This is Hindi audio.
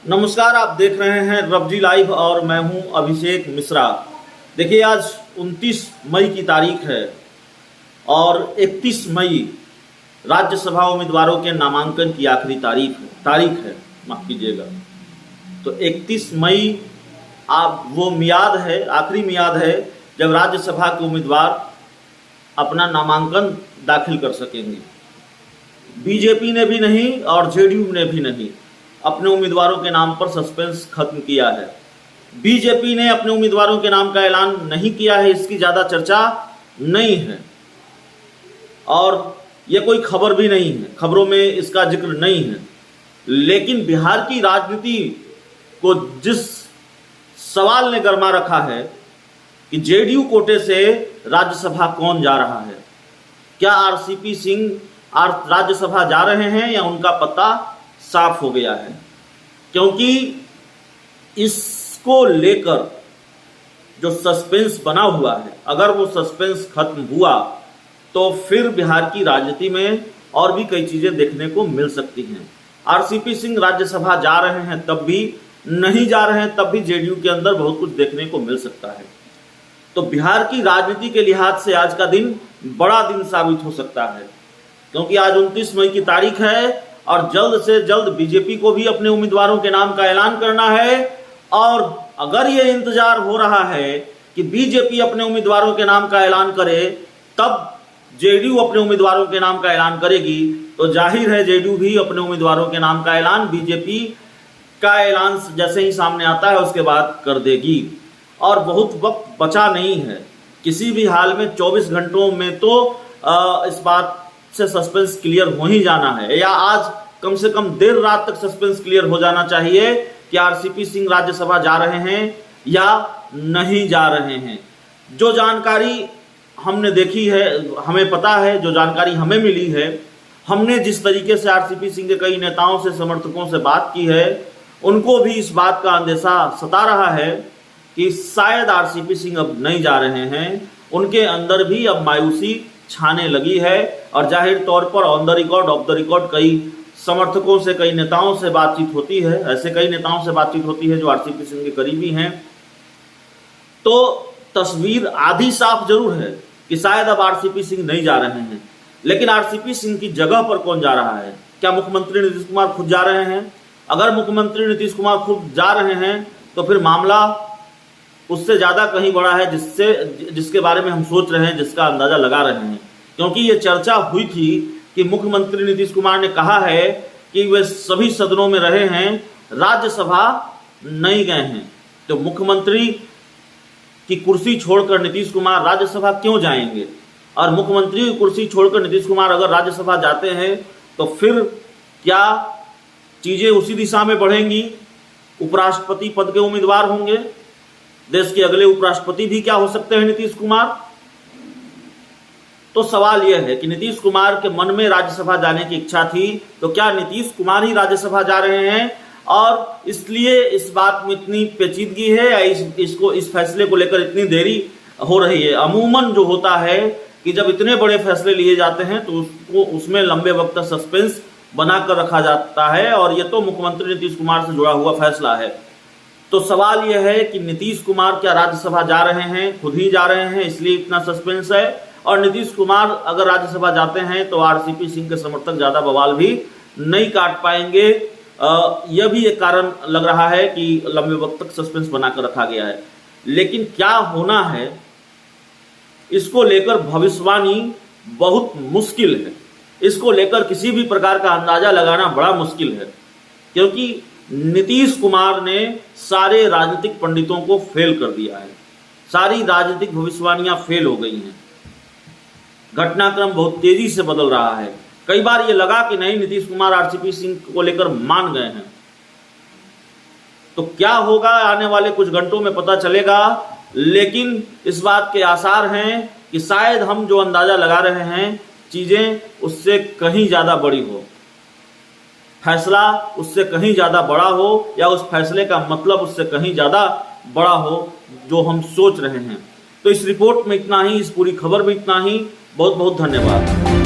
नमस्कार, आप देख रहे हैं रबजी लाइव और मैं हूं अभिषेक मिश्रा। देखिए, आज 29 मई की तारीख है और 31 मई राज्यसभा उम्मीदवारों के नामांकन की आखिरी तारीख है, माफ कीजिएगा। तो 31 मई आप वो मियाद है, आखिरी मियाद है जब राज्यसभा के उम्मीदवार अपना नामांकन दाखिल कर सकेंगे। बीजेपी ने भी नहीं और जेडीयू ने भी नहीं अपने उम्मीदवारों के नाम पर सस्पेंस खत्म किया है। बीजेपी ने अपने उम्मीदवारों के नाम का ऐलान नहीं किया है, इसकी ज़्यादा चर्चा नहीं है और ये कोई खबर भी नहीं है, खबरों में इसका जिक्र नहीं है। लेकिन बिहार की राजनीति को जिस सवाल ने गरमा रखा है कि जेडीयू कोटे से राज्यसभा कौन जा रहा है, क्या आरसीपी सिंह राज्यसभा जा रहे हैं या उनका पता साफ हो गया है। क्योंकि इसको लेकर जो सस्पेंस बना हुआ है, अगर वो सस्पेंस खत्म हुआ तो फिर बिहार की राजनीति में और भी कई चीजें देखने को मिल सकती हैं। आरसीपी सिंह राज्यसभा जा रहे हैं तब भी, नहीं जा रहे हैं तब भी जेडीयू के अंदर बहुत कुछ देखने को मिल सकता है। तो बिहार की राजनीति के लिहाज से आज का दिन बड़ा दिन साबित हो सकता है, क्योंकि आज 29 मई की तारीख है और जल्द से जल्द बीजेपी को भी अपने उम्मीदवारों के नाम का ऐलान करना है। और अगर ये इंतजार हो रहा है कि बीजेपी अपने उम्मीदवारों के नाम का ऐलान करे तब जेडीयू अपने उम्मीदवारों के नाम का ऐलान करेगी, तो जाहिर है जेडीयू भी अपने उम्मीदवारों के नाम का ऐलान बीजेपी का ऐलान जैसे ही सामने आता है उसके बाद कर देगी। और बहुत वक्त बचा नहीं है, किसी भी हाल में 24 घंटों में तो इस बात से सस्पेंस क्लियर हो ही जाना है, या आज कम से कम देर रात तक सस्पेंस क्लियर हो जाना चाहिए कि आरसीपी सिंह राज्यसभा जा रहे हैं या नहीं जा रहे हैं। जो जानकारी हमने देखी है, हमें पता है, जो जानकारी हमें मिली है, हमने जिस तरीके से आरसीपी सिंह के कई नेताओं से, समर्थकों से बात की है, उनको भी इस बात का अंदेशा सता रहा है कि शायद आरसीपी सिंह अब नहीं जा रहे हैं। उनके अंदर भी अब मायूसी छाने लगी है और जाहिर तौर पर on the record, of the record कई समर्थकों से, कई नेताओं से बातचीत होती है, ऐसे कई नेताओं से बातचीत होती है जो आरसीपी सिंह के करीबी हैं। तो तस्वीर आधी साफ जरूर है कि शायद अब आरसीपी सिंह नहीं जा रहे हैं, लेकिन आरसीपी सिंह की जगह पर कौन जा रहा है? क्या मुख्यमंत्री नीतीश कुमार खुद जा रहे हैं? अगर मुख्यमंत्री नीतीश कुमार खुद जा रहे हैं तो फिर मामला उससे ज्यादा कहीं बड़ा है जिसके बारे में हम सोच रहे हैं, जिसका अंदाजा लगा रहे हैं। क्योंकि ये चर्चा हुई थी कि मुख्यमंत्री नीतीश कुमार ने कहा है कि वे सभी सदनों में रहे हैं, राज्यसभा नहीं गए हैं। तो मुख्यमंत्री की कुर्सी छोड़कर नीतीश कुमार राज्यसभा क्यों जाएंगे? और मुख्यमंत्री की कुर्सी छोड़कर नीतीश कुमार अगर राज्यसभा जाते हैं तो फिर क्या चीजें उसी दिशा में बढ़ेंगी? उपराष्ट्रपति पद के उम्मीदवार होंगे, देश के अगले उपराष्ट्रपति भी क्या हो सकते हैं नीतीश कुमार। तो सवाल यह है कि नीतीश कुमार के मन में राज्यसभा जाने की इच्छा थी, तो क्या नीतीश कुमार ही राज्यसभा जा रहे हैं और इसलिए इस बात में इतनी पेचीदगी है या इस फैसले को लेकर इतनी देरी हो रही है? अमूमन जो होता है कि जब इतने बड़े फैसले लिए जाते हैं तो उसमें लंबे वक्त तक सस्पेंस बनाकर रखा जाता है, और यह तो मुख्यमंत्री नीतीश कुमार से जुड़ा हुआ फैसला है। तो सवाल यह है कि नीतीश कुमार क्या राज्यसभा जा रहे हैं, खुद ही जा रहे हैं, इसलिए इतना सस्पेंस है? और नीतीश कुमार अगर राज्यसभा जाते हैं तो आरसीपी सिंह के समर्थक ज्यादा बवाल भी नहीं काट पाएंगे। यह भी एक कारण लग रहा है कि लंबे वक्त तक सस्पेंस बनाकर रखा गया है। लेकिन क्या होना है, इसको लेकर भविष्यवाणी बहुत मुश्किल है। इसको लेकर किसी भी प्रकार का अंदाजा लगाना बड़ा मुश्किल है, क्योंकि नीतीश कुमार ने सारे राजनीतिक पंडितों को फेल कर दिया है, सारी राजनीतिक भविष्यवाणियां फेल हो गई हैं। घटनाक्रम बहुत तेजी से बदल रहा है। कई बार ये लगा कि नहीं, नीतीश कुमार आरसीपी सिंह को लेकर मान गए हैं। तो क्या होगा आने वाले कुछ घंटों में पता चलेगा, लेकिन इस बात के आसार हैं कि शायद हम जो अंदाजा लगा रहे हैं चीजें उससे कहीं ज्यादा बड़ी हो, फैसला उससे कहीं ज्यादा बड़ा हो, या उस फैसले का मतलब उससे कहीं ज्यादा बड़ा हो जो हम सोच रहे हैं। तो इस रिपोर्ट में इतना ही, इस पूरी खबर में इतना ही। बहुत बहुत धन्यवाद।